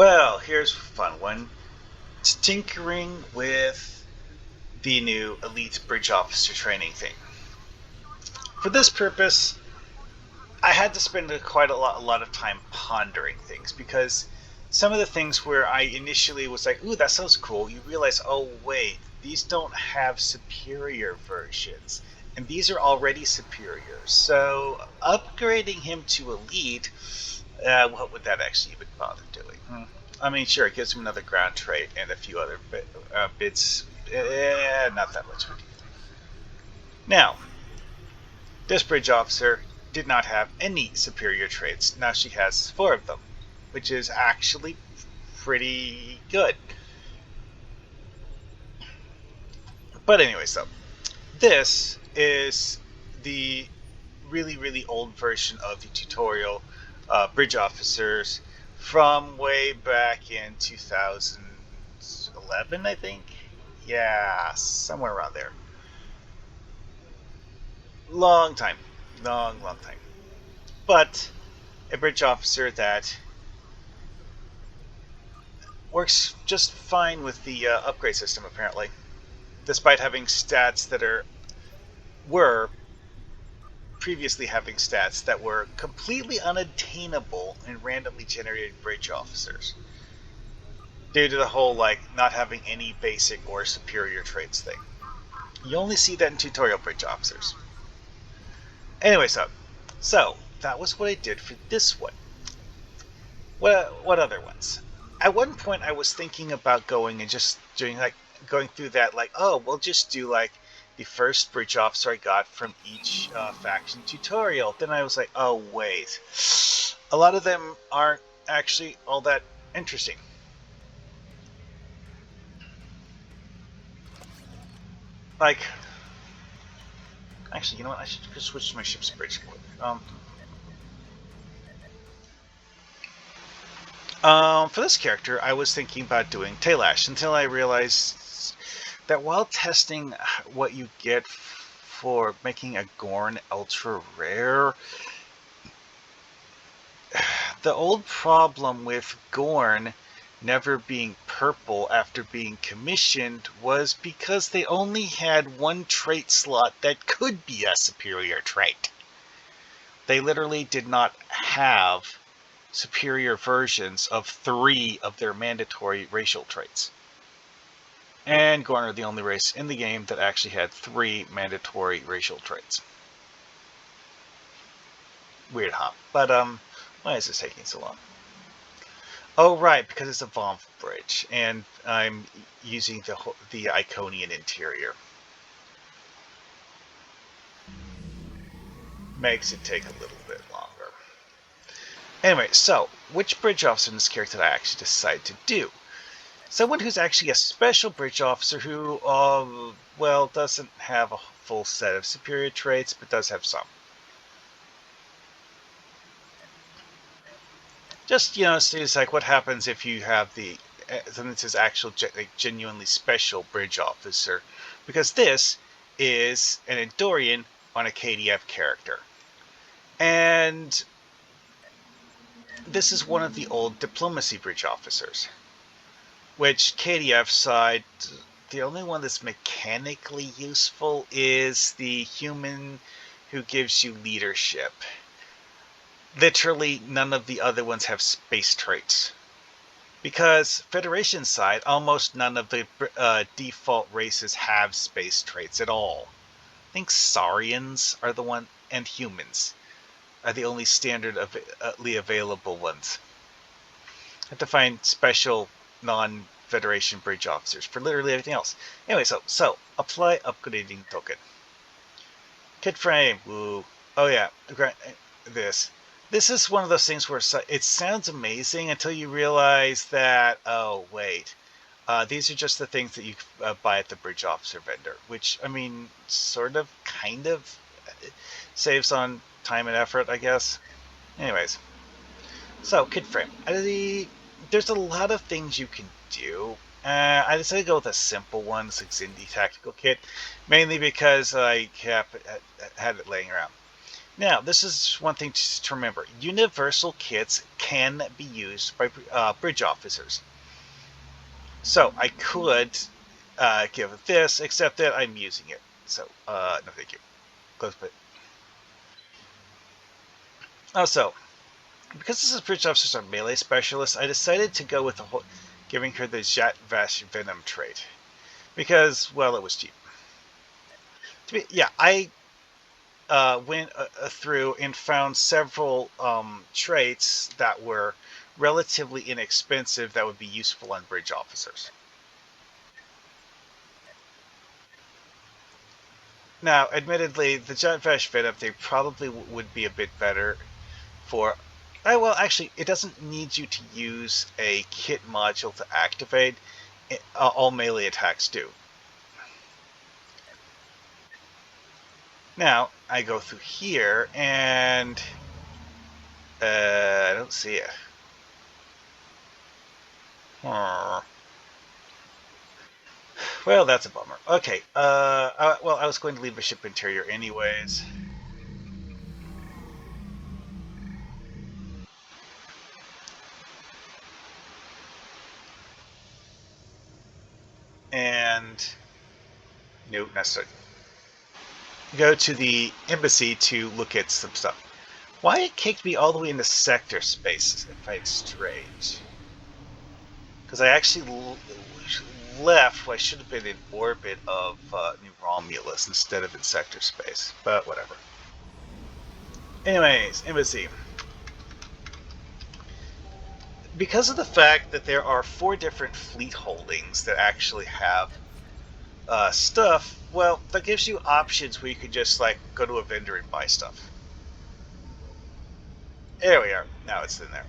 Well, here's a fun one. It's tinkering with the new Elite Bridge Officer training thing. For this purpose, I had to spend quite a lot of time pondering things because some of the things where I initially was like, "Ooh, that sounds cool," you realize, "Oh, wait, these don't have superior versions, and these are already superior." So upgrading him to Elite, what would that actually even bother doing? I mean, sure, it gives him another ground trait and a few other bits. Not that much of a deal. Now, this bridge officer did not have any superior traits. Now she has four of them, which is actually pretty good. But anyway, so this is the really old version of the tutorial bridge officers from way back in 2011, I think. Yeah, somewhere around there. Long time. Long time. But a bridge officer that works just fine with the upgrade system, apparently, despite having stats that were previously having stats that were completely unattainable in randomly generated bridge officers due to the whole not having any basic or superior traits thing. You only see that in tutorial bridge officers. Anyway, so that was what I did for this one. What other ones? At one point, I was thinking about going and just doing going through that oh, we'll just do the first bridge officer I got from each faction tutorial. Then I was like, oh wait, a lot of them aren't actually all that interesting. Like, actually, you know what? I should just switch to my ship's bridge quick. For this character, I was thinking about doing Tailash until I realized that while testing what you get for making a Gorn ultra rare, the old problem with Gorn never being purple after being commissioned was because they only had one trait slot that could be a superior trait. They literally did not have superior versions of 3 of their mandatory racial traits. And Gorn are the only race in the game that actually had 3 mandatory racial traits. Weird, huh? But, why is this taking so long? Oh, right, because it's a boff bridge, and I'm using the Iconian interior. Makes it take a little bit longer. Anyway, so, which bridge officer in this character did I actually decide to do? Someone who's actually a special bridge officer who, well, doesn't have a full set of superior traits, but does have some. Just, it's like what happens if you have this is actual genuinely special bridge officer, because this is an Endorian on a KDF character. And this is one of the old diplomacy bridge officers, which KDF side, the only one that's mechanically useful is the human who gives you leadership. Literally, none of the other ones have space traits. Because Federation side, almost none of the default races have space traits at all. I think Saurians are the one, and humans are the only standardly available ones. I have to find special non-Federation bridge officers for literally everything else. Anyway, so apply upgrading token. Kit frame, woo. Oh yeah, this. This is one of those things where it sounds amazing until you realize that, oh wait, these are just the things that you buy at the bridge officer vendor, which, I mean, sort of, kind of saves on time and effort, I guess. Anyways, so kit frame. There's a lot of things you can do. I decided to go with a simple one, the Xindi Tactical Kit, mainly because I had it laying around. Now, this is one thing to remember. Universal kits can be used by bridge officers. So I could give it this, except that I'm using it. So, no thank you. Close bit. Also, because this is bridge officers are melee specialists, I decided to go with the whole, giving her the Jet Vash Venom trait. Because, well, it was cheap. Yeah, I went through and found several traits that were relatively inexpensive that would be useful on bridge officers. Now, admittedly, the Jetvash Venom they probably would be a bit better for. Well, actually, it doesn't need you to use a kit module to activate. All melee attacks do. Now, I go through here and I don't see it. Hmm. Well, that's a bummer. Okay. Well, I was going to leave the ship interior anyways. And no, not so. Go to the embassy to look at some stuff. Why it kicked me all the way into sector space? If I'm strange, because I actually left. Well, I should have been in orbit of New Romulus instead of in sector space. But whatever. Anyways, embassy. Because of the fact that there are 4 different fleet holdings that actually have stuff, well, that gives you options where you could just like go to a vendor and buy stuff. There we are. Now it's in there.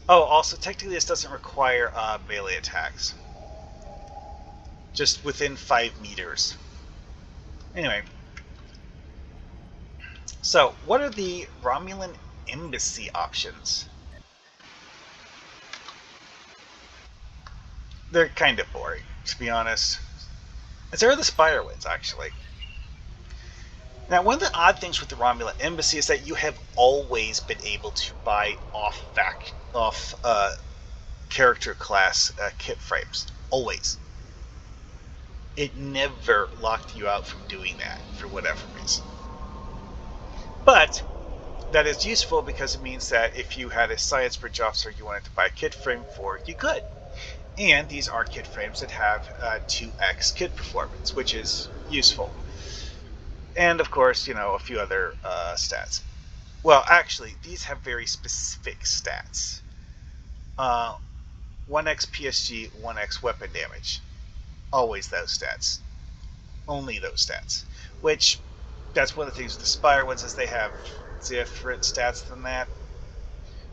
Oh, also, technically, this doesn't require melee attacks. Just within 5 meters. Anyway, so what are the Romulan embassy options? They're kind of boring, to be honest. As are the Spire ones, actually. Now, one of the odd things with the Romulan embassy is that you have always been able to buy off character class kit frames. Always. It never locked you out from doing that for whatever reason. But that is useful because it means that if you had a science bridge officer you wanted to buy a kit frame for, you could. And these are kit frames that have 2x kit performance, which is useful. And of course, a few other stats. Well, actually, these have very specific stats. 1x PSG, 1x weapon damage. Always those stats. Only those stats. Which, that's one of the things with the Spire ones is they have different stats than that.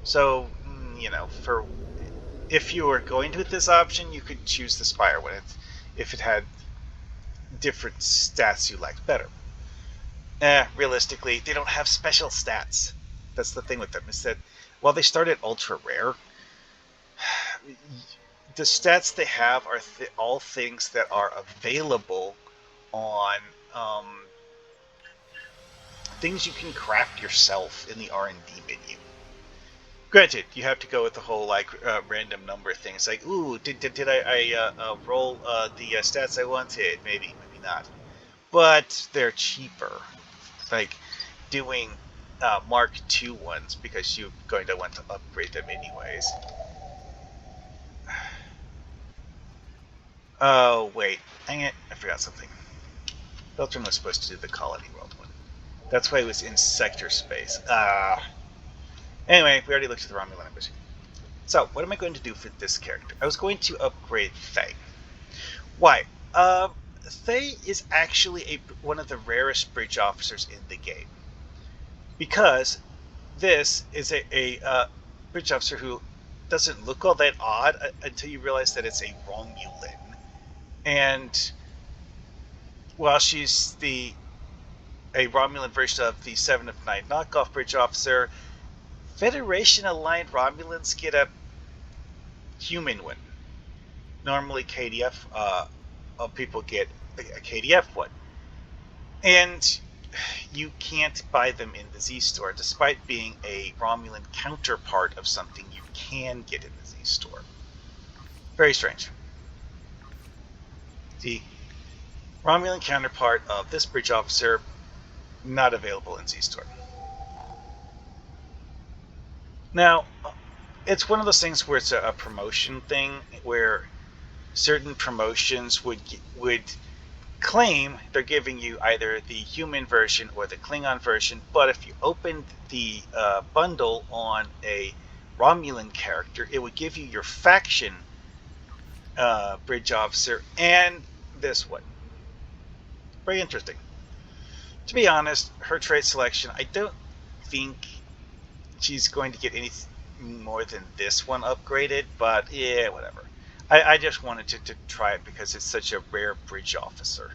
So, for if you were going with this option, you could choose the Spire one if it had different stats you liked better. Realistically, they don't have special stats. That's the thing with them is that while they start at ultra rare, the stats they have are all things that are available on things you can craft yourself in the R&D menu. Granted, you have to go with the whole like random number thing. It's like, ooh, did I roll the stats I wanted? Maybe, maybe not. But they're cheaper. Like doing Mark II ones because you're going to want to upgrade them anyways. Oh wait, dang it! I forgot something. Beltran was supposed to do the Colony World one. That's why it was in sector space. Anyway, we already looked at the Romulan embassy. So, what am I going to do for this character? I was going to upgrade Faye. Why? Faye is actually one of the rarest bridge officers in the game. Because this is a bridge officer who doesn't look all that odd until you realize that it's a Romulan. And while she's a Romulan version of the 7 of 9 knockoff bridge officer, Federation aligned Romulans get a human one. Normally, KDF people get a KDF would. And you can't buy them in the Z store, despite being a Romulan counterpart of something you can get in the Z store. Very strange. The Romulan counterpart of this bridge officer, not available in Z store. Now, it's one of those things where it's a promotion thing, where certain promotions would claim they're giving you either the human version or the Klingon version, but if you opened the bundle on a Romulan character, it would give you your faction bridge officer and this one. Very interesting. To be honest, her trait selection, I don't think she's going to get any more than this one upgraded, but yeah, whatever. I just wanted to try it because it's such a rare bridge officer.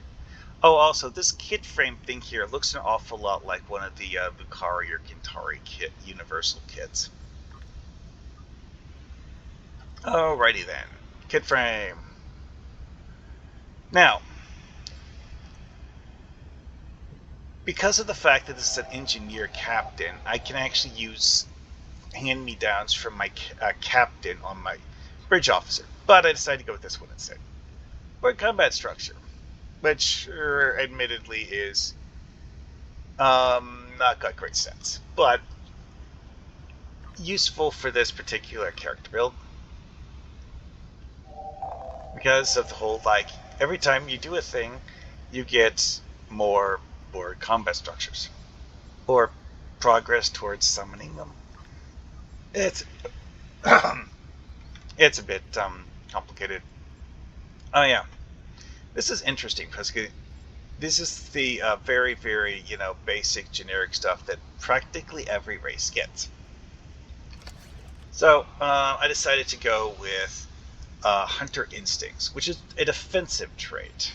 Oh, also, this kit frame thing here looks an awful lot like one of the Lucari or Gintari Universal kits. Alrighty then. Kit frame. Now, because of the fact that this is an engineer captain, I can actually use hand-me-downs from my captain on my bridge officer. But I decided to go with this one instead. For combat structure, which admittedly is not got great sense, but useful for this particular character build because of the whole, like, every time you do a thing, you get more combat structures or progress towards summoning them. It's it's a bit complicated. Oh yeah, this is interesting because this is the very, very, basic generic stuff that practically every race gets. So I decided to go with Hunter Instincts, which is a defensive trait.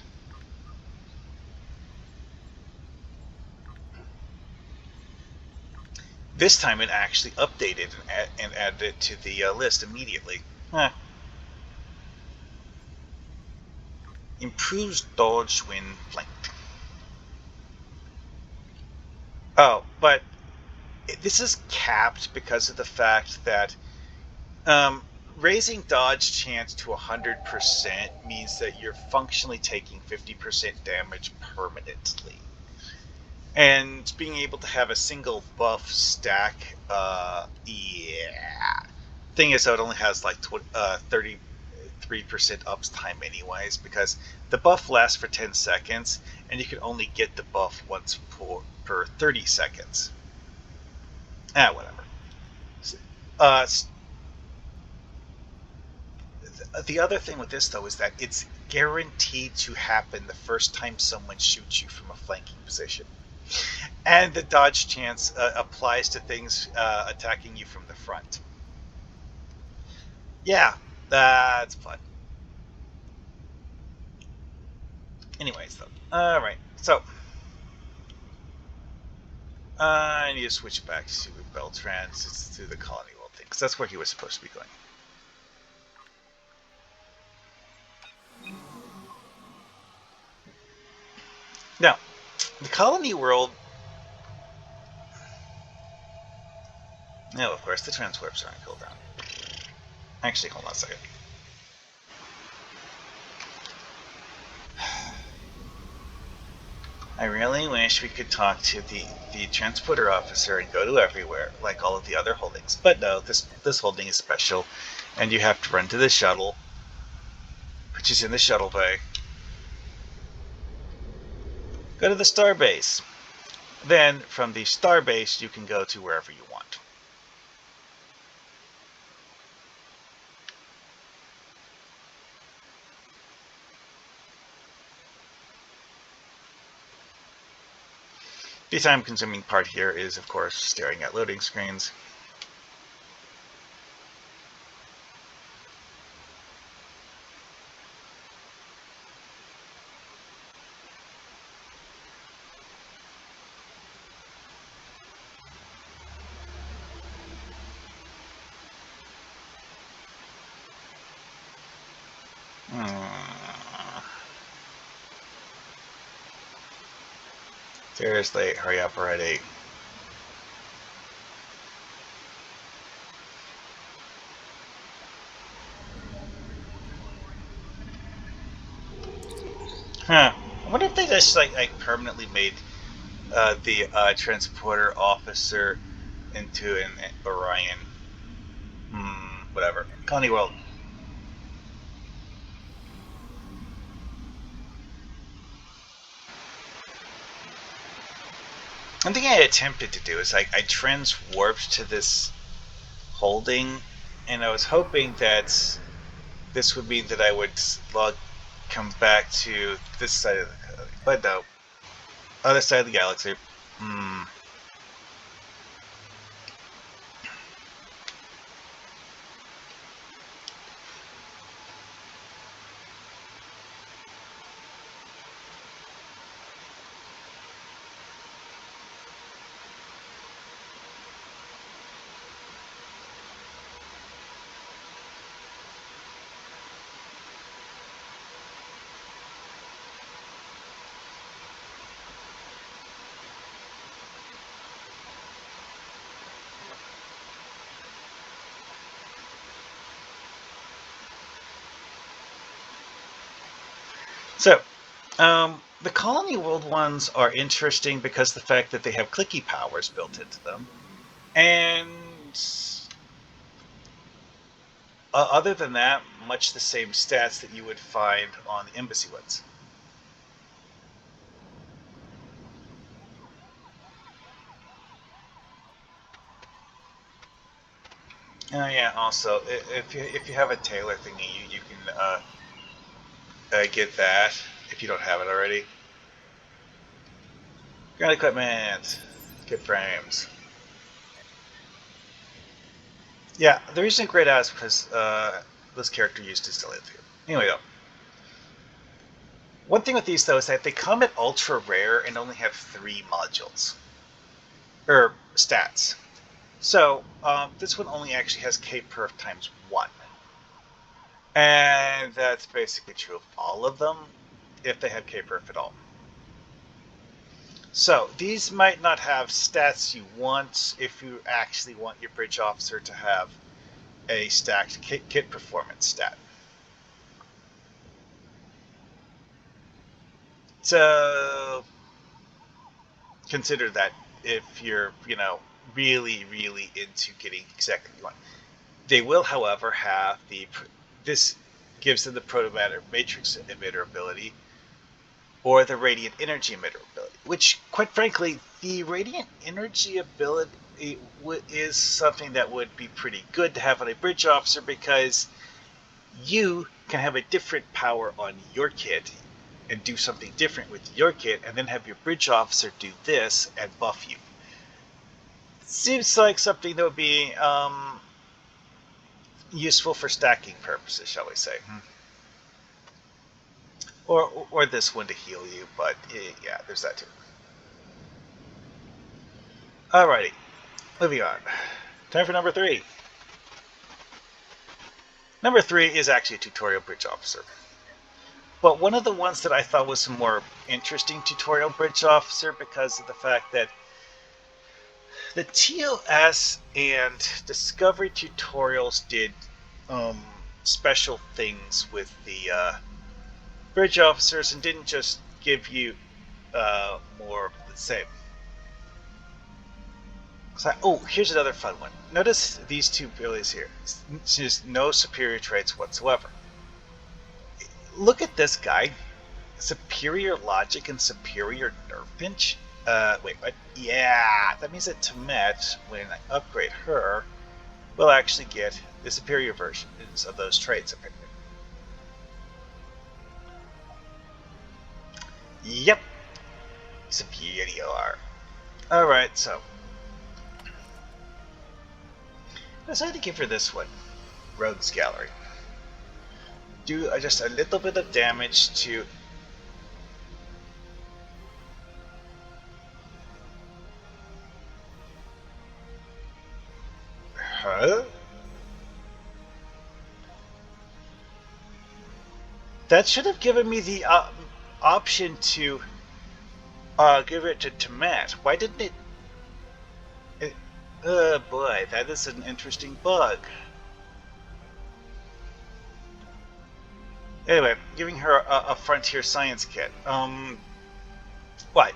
This time it actually updated and added it to the list immediately. Huh. Improves dodge when flanked. Oh, but this is capped because of the fact that raising dodge chance to 100% means that you're functionally taking 50% damage permanently. And being able to have a single buff stack, yeah. Thing is, though, it only has like 33% ups time anyways, because the buff lasts for 10 seconds, and you can only get the buff once per 30 seconds. Whatever. The other thing with this, though, is that it's guaranteed to happen the first time someone shoots you from a flanking position. And the dodge chance applies to things attacking you from the front. Yeah, that's fun. Anyways, though. Alright, so I need to switch back to Beltrans to the Colony World thing, because that's where he was supposed to be going. Now, the Colony World... No, of course, the transwarps are on cooldown. Actually, hold on a second. I really wish we could talk to the transporter officer and go to everywhere, like all of the other holdings. But no, this holding is special, and you have to run to the shuttle, which is in the shuttle bay. Go to the starbase. Then, from the starbase, you can go to wherever you want. The time-consuming part here is, of course, staring at loading screens. Seriously, hurry up already. Huh. I wonder if they just like permanently made the transporter officer into an Orion. Whatever. Colony World. One thing I attempted to do is I transwarped to this holding, and I was hoping that this would mean that I would come back to this side of the but no, other side of the galaxy. Hmm. So, the Colony World ones are interesting because the fact that they have clicky powers built into them, and other than that, much the same stats that you would find on the Embassy ones. Yeah. Also, if you have a Taylor thingy, you can get that if you don't have it already. Ground equipment, get frames. Yeah, the reason I grayed out is because this character used his delay too. Anyway, though, one thing with these though is that they come at ultra rare and only have 3 modules or stats. So this one only actually has K perf times 1, and that's basically true of all of them if they have K perf at all. So these might not have stats you want if you actually want your bridge officer to have a stacked kit performance stat. So consider that if you're, really, really into getting exactly what you want. They will, however, have this gives them the protomatter matrix emitter ability or the radiant energy emitter ability, which, quite frankly, the radiant energy ability is something that would be pretty good to have on a bridge officer because you can have a different power on your kit and do something different with your kit, and then have your bridge officer do this and buff you. Seems like something that would be useful for stacking purposes, shall we say. Or this one to heal you, but yeah, there's that too. Alrighty, moving on. Time for number 3. Number 3 is actually a tutorial bridge officer. But one of the ones that I thought was a more interesting tutorial bridge officer because of the fact that the TOS and Discovery tutorials did special things with the bridge officers and didn't just give you more of the same. So, oh, here's another fun one. Notice these 2 abilities here. Just no superior traits whatsoever. Look at this guy. Superior logic and superior nerve pinch. Wait, what? Yeah, that means that Tamet, when I upgrade her, will actually get the superior versions of those traits. Apparently. Yep, superior. Alright, so I decided to give her this one. Rogues Gallery. Do just a little bit of damage to... Huh? That should have given me the option to Give it to Matt. Why didn't it? Oh boy, that is an interesting bug. Anyway, giving her a frontier science kit. Why?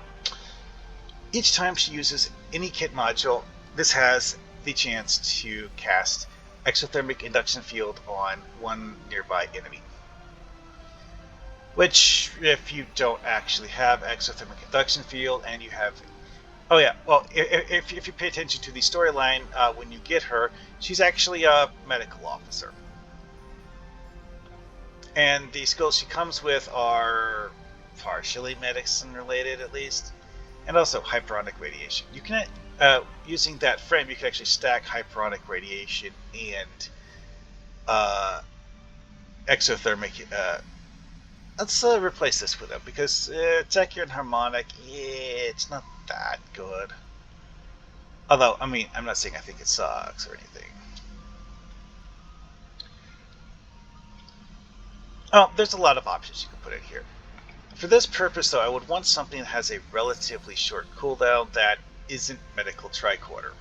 Each time she uses any kit module, this has the chance to cast exothermic induction field on one nearby enemy. Which, if you don't actually have exothermic induction field and you have... Oh yeah, well, if you pay attention to the storyline, when you get her, she's actually a medical officer. And the skills she comes with are partially medicine related, at least, and also hyperonic radiation. You can, using that frame, you can actually stack hyperonic radiation and exothermic. Let's replace this with them because Tachyon and Harmonic, it's not that good. Although, I mean, I'm not saying I think it sucks or anything. Oh, there's a lot of options you can put in here. For this purpose, though, I would want something that has a relatively short cooldown that isn't medical tricorder.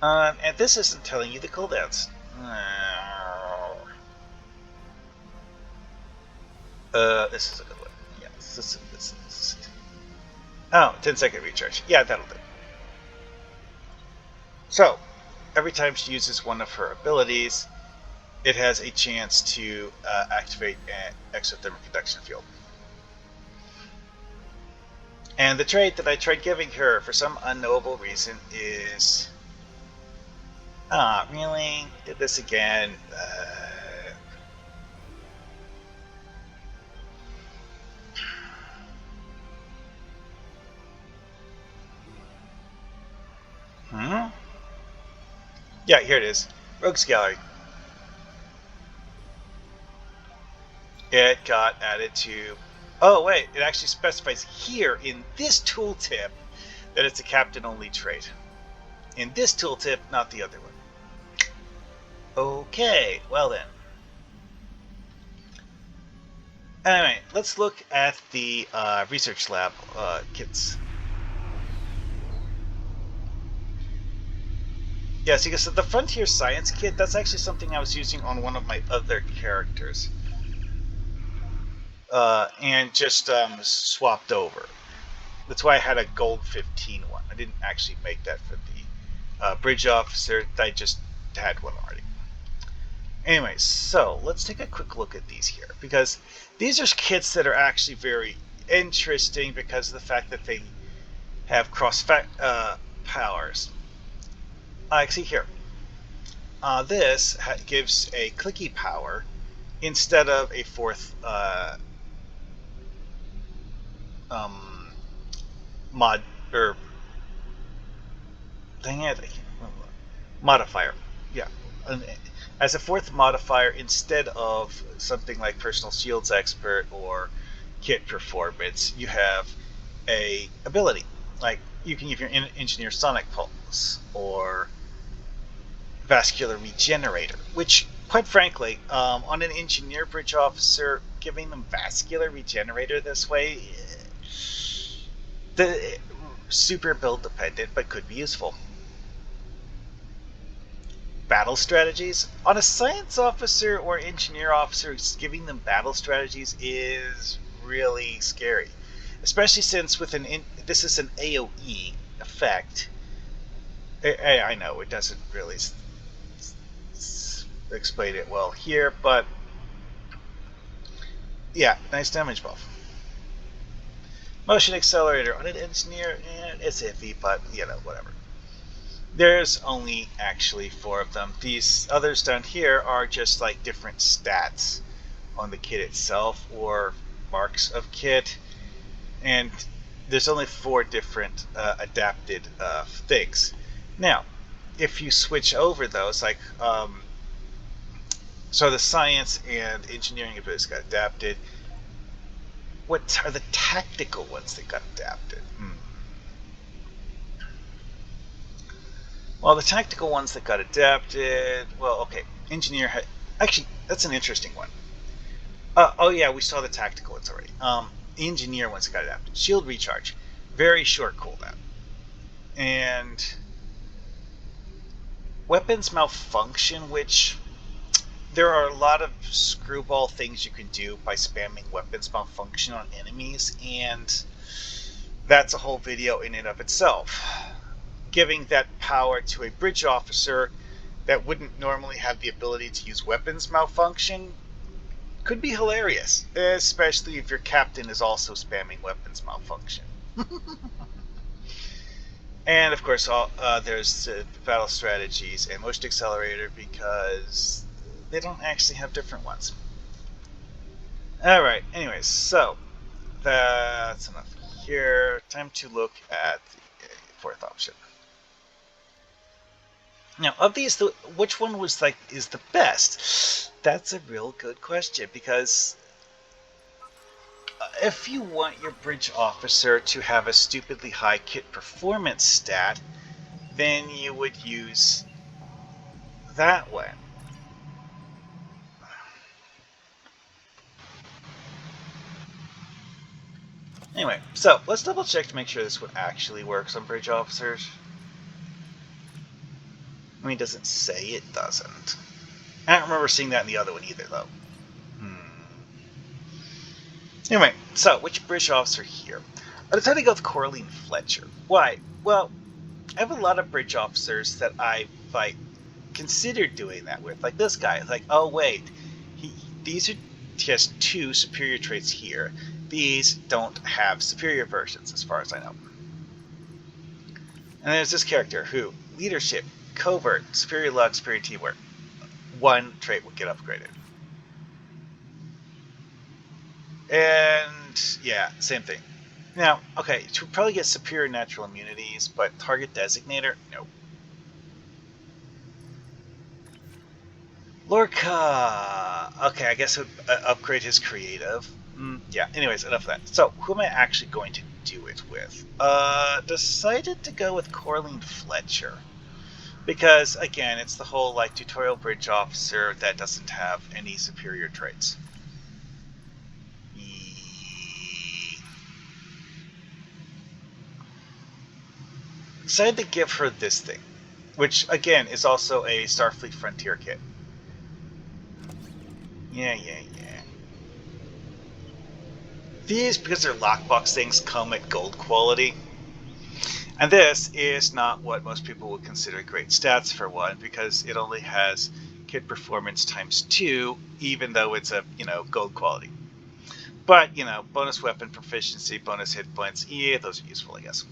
And this isn't telling you the cooldowns. This is a good one. Yeah, this is. Oh, 10-second recharge. Yeah, that'll do. So, every time she uses one of her abilities, it has a chance to activate an exothermic induction field. And the trait that I tried giving her for some unknowable reason is... really? Did this again? Yeah, here it is. Rogues Gallery. It got added to... Oh, wait. It actually specifies here in this tooltip that it's a captain-only trait. In this tooltip, not the other one. Okay, well then. Anyway, let's look at the research lab kits. Yeah, see, so the Frontier Science Kit, that's actually something I was using on one of my other characters. And just swapped over. That's why I had a gold 15 one. I didn't actually make that for the bridge officer. I just had one already. Anyway, so let's take a quick look at these here, because these are kits that are actually very interesting because of the fact that they have cross powers. See here. This gives a clicky power instead of a fourth mod or dang it, modifier. Yeah, as a fourth modifier instead of something like personal shields expert or kit performance, you have a ability like you can give your engineer sonic pulse or vascular regenerator, which quite frankly, on an engineer bridge officer, giving them vascular regenerator this way, the super build dependent, but could be useful. Battle strategies on a science officer or engineer officer, giving them battle strategies is really scary, especially since with this is an AOE effect. I know it doesn't really explain it well here, but yeah, nice damage buff. Motion accelerator on an engineer, it's iffy, but you know, whatever. There's only actually 4 of them. These others down here are just like different stats on the kit itself or marks of kit, and there's only 4 different adapted things. Now, if you switch over those, like so the science and engineering abilities got adapted. What are the tactical ones that got adapted? Well, the tactical ones that got adapted, well, okay, engineer had... Actually, that's an interesting one. Oh yeah, we saw the tactical ones already. The engineer ones got adapted. Shield recharge, very short cooldown, and weapons malfunction, which there are a lot of screwball things you can do by spamming weapons malfunction on enemies, and that's a whole video in and of itself. Giving that power to a bridge officer that wouldn't normally have the ability to use weapons malfunction could be hilarious, especially if your captain is also spamming weapons malfunction. And of course, there's battle strategies and motion accelerator because they don't actually have different ones. All right. Anyways, so that's enough here. Time to look at the fourth option. Now, of these, which one was like is the best? That's a real good question because if you want your bridge officer to have a stupidly high kit performance stat, then you would use that one. Anyway, so let's double check to make sure this one actually works on bridge officers. I mean, it doesn't say it doesn't. I don't remember seeing that in the other one either, though. Anyway, so which bridge officer here? I decided to go with Coraline Fletcher. Why? Well, I have a lot of bridge officers that I like considered doing that with, like this guy. Like, oh wait, these are just two superior traits here. These don't have superior versions, as far as I know. And there's this character who leadership, covert, superior luck, superior teamwork. One trait would get upgraded. And yeah, same thing. Now, okay, to probably get superior natural immunities, but target designator, no. Lorca. Okay, I guess it would upgrade his creative. Yeah. Anyways, enough of that. So, who am I actually going to do it with? Decided to go with Coraline Fletcher because, again, it's the whole like tutorial bridge officer that doesn't have any superior traits. Decided to give her this thing, which again is also a Starfleet Frontier kit. Yeah. These, because they're lockbox things, come at gold quality. And this is not what most people would consider great stats for one, because it only has kit performance times 2, even though it's a, gold quality. But, bonus weapon proficiency, bonus hit points, yeah, those are useful, I guess.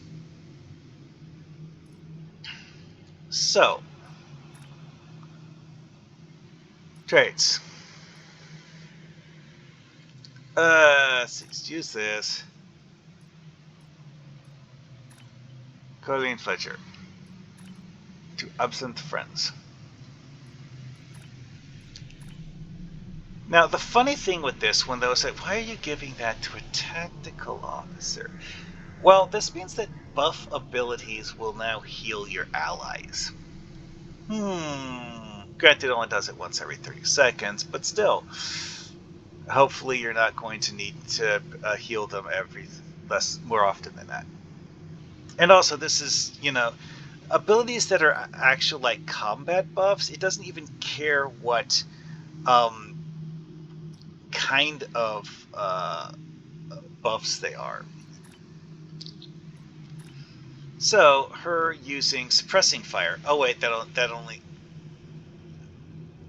So, traits. Let's use this. Coraline Fletcher. To absent friends. Now, the funny thing with this one, though, is that why are you giving that to a tactical officer? Well, this means that buff abilities will now heal your allies. Granted, it only does it once every 30 seconds, but still. Hopefully, you're not going to need to heal them more often than that. And also, this is, abilities that are actual like combat buffs. It doesn't even care what kind of buffs they are. So her using suppressing fire. Oh wait, that only.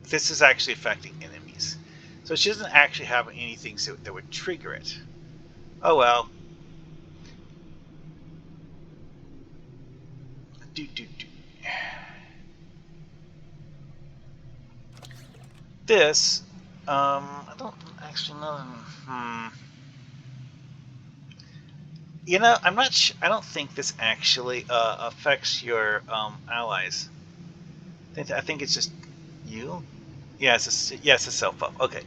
This is actually affecting enemies, so she doesn't actually have anything that would trigger it. Oh well. This, I don't actually know. I'm not. I don't think this actually affects your allies. I think it's just you. Yeah, it's a self buff. Okay.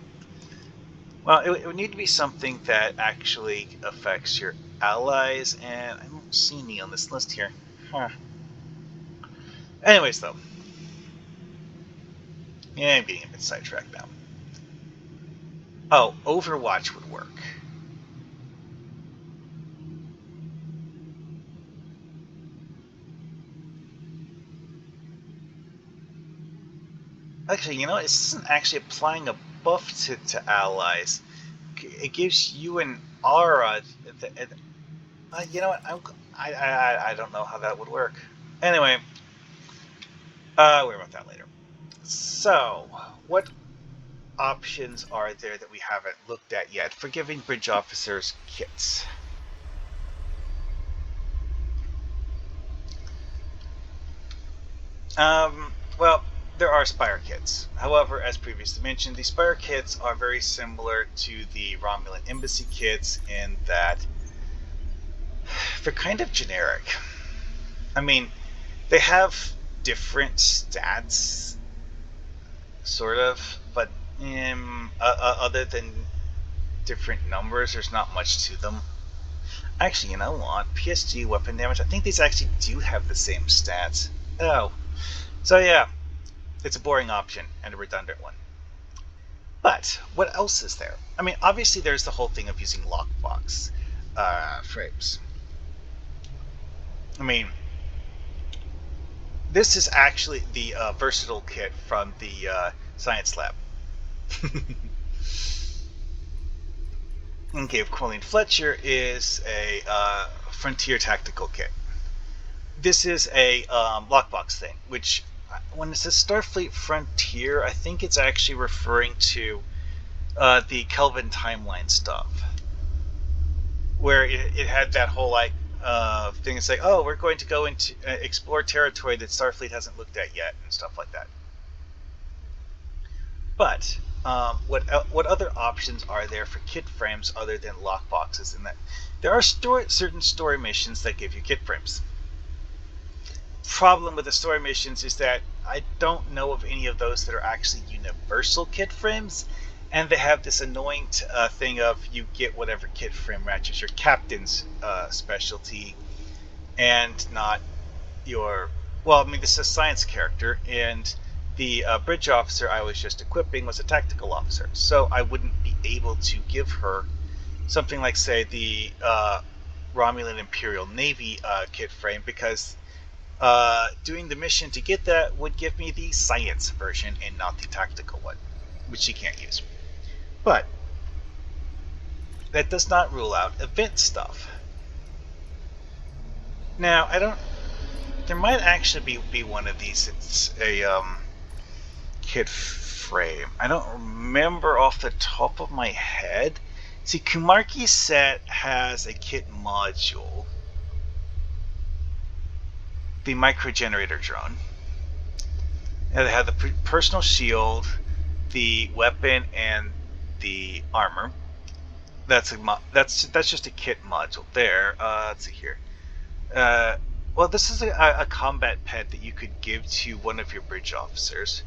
Well, it would need to be something that actually affects your allies, and I don't see any on this list here. Huh. Anyways, though. Yeah, I'm getting a bit sidetracked now. Oh, Overwatch would work. Actually, you know, this isn't actually applying a buff to allies. It gives you an aura. You know what? I don't know how that would work. Anyway, worry about that later. So, what options are there that we haven't looked at yet for giving bridge officers kits? Well, there are Spire kits. However, as previously mentioned, the Spire kits are very similar to the Romulan Embassy kits in that they're kind of generic. I mean, they have different stats, sort of, but other than different numbers, there's not much to them. Actually, you know what? PSG weapon damage, I think these actually do have the same stats. Oh. So yeah, it's a boring option and a redundant one. But what else is there? I mean, obviously there's the whole thing of using lockbox frames. I mean, this is actually the versatile kit from the science lab. Okay, Colleen Fletcher is a Frontier Tactical Kit. This is a lockbox thing, which when it says Starfleet Frontier, I think it's actually referring to the Kelvin timeline stuff, where it had that whole like thing. It's like, oh, we're going to go into explore territory that Starfleet hasn't looked at yet, and stuff like that. But what other options are there for kit frames other than lockboxes? In that there are certain story missions that give you kit frames. Problem with the story missions is that I don't know of any of those that are actually universal kit frames, and they have this annoying thing of you get whatever kit frame matches your captain's specialty and not your. Well, I mean, this is a science character, and the bridge officer I was just equipping was a tactical officer, so I wouldn't be able to give her something like, say, the Romulan Imperial Navy kit frame, because doing the mission to get that would give me the science version and not the tactical one, which she can't use. But that does not rule out event stuff. Now, I don't. There might actually be one of these. It's a kit frame. I don't remember off the top of my head. See, Kumarki's set has a kit module, the microgenerator drone. And they have the personal shield, the weapon, and the armor. That's just a kit module there. Let's see here. Uh, well, this is a combat pet that you could give to one of your bridge officers.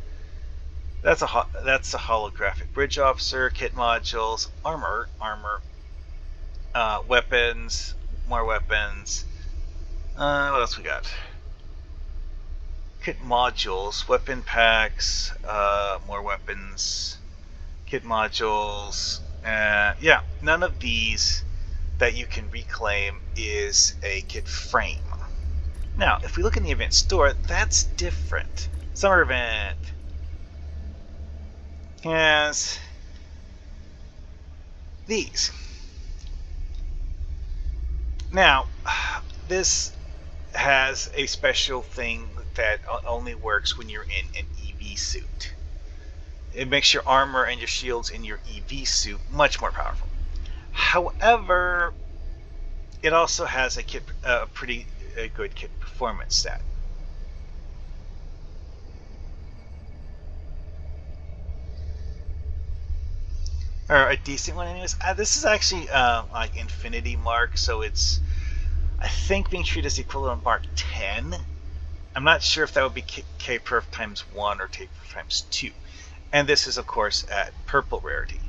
That's a holographic bridge officer. Kit modules, armor, weapons, more weapons. What else we got? Kit modules, weapon packs, more weapons, kit modules. Yeah, none of these that you can reclaim is a kit frame. Now, if we look in the event store, that's different. Summer event has these. Now, this has a special thing that only works when you're in an EV suit. It makes your armor and your shields in your EV suit much more powerful. However, it also has a pretty good kit performance stat. Or a decent one, anyways. This is actually like Infinity Mark, so it's, I think, being treated as the equivalent of Mark 10. I'm not sure if that would be K-Perf times 1 or K-Perf times 2. And this is, of course, at purple rarity.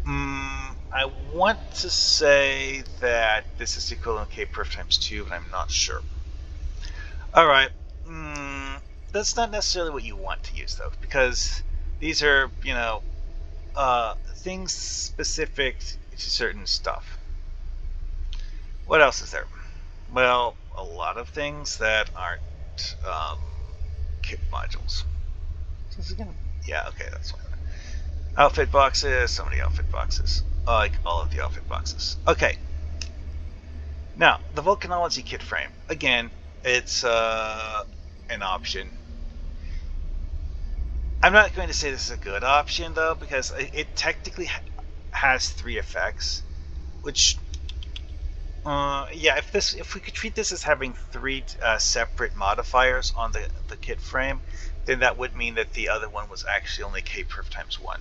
I want to say that this is the equivalent of K-Perf times 2, but I'm not sure. Alright. That's not necessarily what you want to use, though, because these are, things specific to certain stuff. What else is there? Well, a lot of things that aren't kit modules. Yeah, okay, that's fine. Outfit boxes, so many outfit boxes. Like all of the outfit boxes. Okay. Now, the volcanology kit frame. Again, it's an option. I'm not going to say this is a good option though, because it technically has 3 effects, which yeah, if we could treat this as having 3 separate modifiers on the kit frame, then that would mean that the other one was actually only kperf times 1.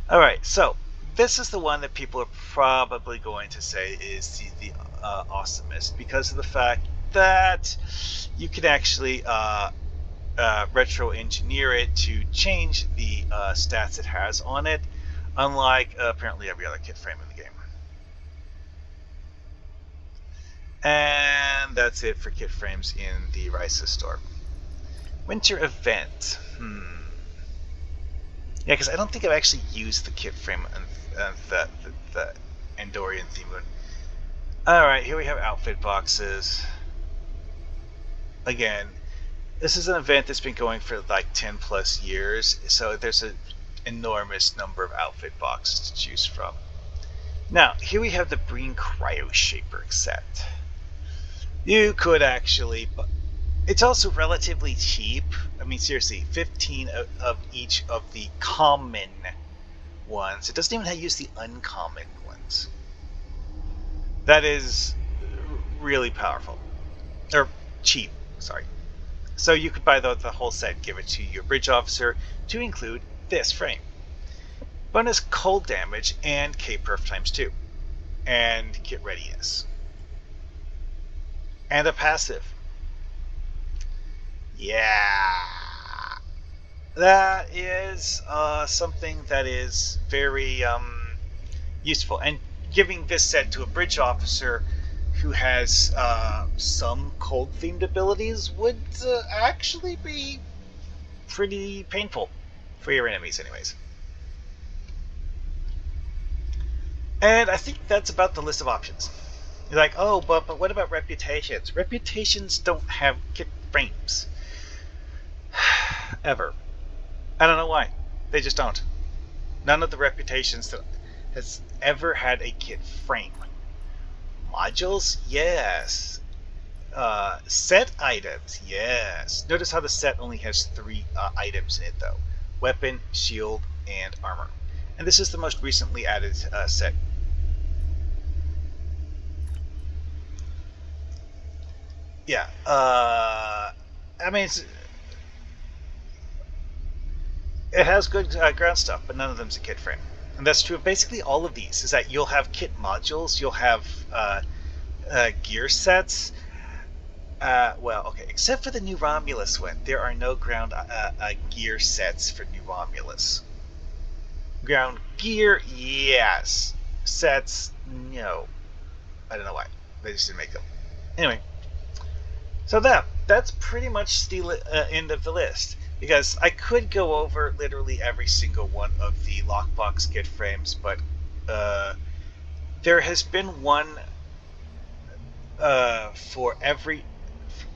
All right, so this is the one that people are probably going to say is the awesomest, because of the fact that you can actually retro engineer it to change the stats it has on it, unlike apparently every other kit frame in the game. And that's it for kit frames in the Ryza store. Winter event. Yeah, because I don't think I've actually used the kit frame on the Andorian theme one. Alright, here we have outfit boxes. Again, this is an event that's been going for like 10 plus years, so there's an enormous number of outfit boxes to choose from. Now, here we have the Breen Cryo Shaper set. You could actually... It's also relatively cheap. I mean, seriously, 15 of each of the common ones. It doesn't even use the uncommon ones. That is really powerful. Or cheap, sorry. So you could buy the whole set, give it to your bridge officer to include this frame. Bonus cold damage and kperf times 2. And kit readiness. And a passive. Yeah. That is something that is very useful. And giving this set to a bridge officer who has some cold themed abilities would actually be pretty painful for your enemies anyways. And I think that's about the list of options. You're like, oh, but what about reputations? Reputations don't have kit frames. Ever. I don't know why. They just don't. None of the reputations that has ever had a kit frame. Modules? Yes. Set items? Yes. Notice how the set only has 3 items in it, though. Weapon, shield, and armor. And this is the most recently added set. Yeah. I mean, it has good ground stuff, but none of them's a kit frame. And that's true of basically all of these, is that you'll have kit modules, you'll have gear sets. Well, okay, except for the New Romulus one, there are no ground gear sets for New Romulus. Ground gear, yes. Sets, no. I don't know why. They just didn't make them. Anyway, so that's pretty much the end of the list. Because I could go over literally every single one of the lockbox kit frames, but there has been one for every...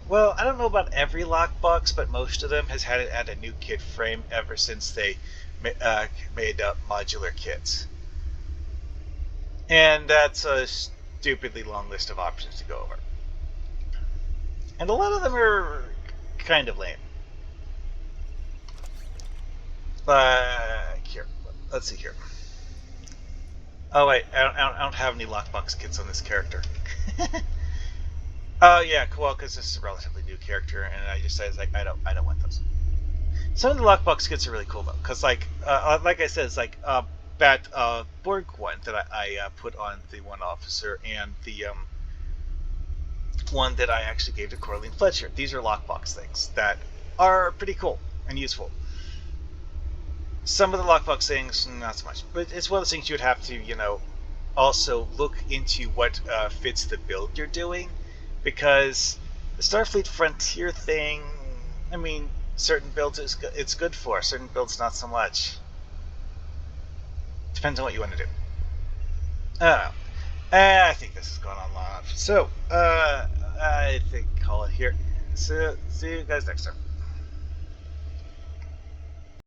Well, I don't know about every lockbox, but most of them has had it at a new kit frame ever since they made up modular kits. And that's a stupidly long list of options to go over. And a lot of them are kind of lame. Here, let's see here. Oh wait, I don't have any lockbox kits on this character. Oh yeah, well, because this is a relatively new character, and I just said like I don't want those. Some of the lockbox kits are really cool though, because like I said, it's like that Borg one that I put on the one officer, and the one that I actually gave to Corleen Fletcher. These are lockbox things that are pretty cool and useful. Some of the lockbox things, not so much, but it's one of those things you would have to, also look into what fits the build you're doing, because the Starfleet Frontier thing, I mean, certain builds it's good for, certain builds not so much. Depends on what you want to do. I don't know. I think this has gone on long enough. So, I think call it here. So, see you guys next time.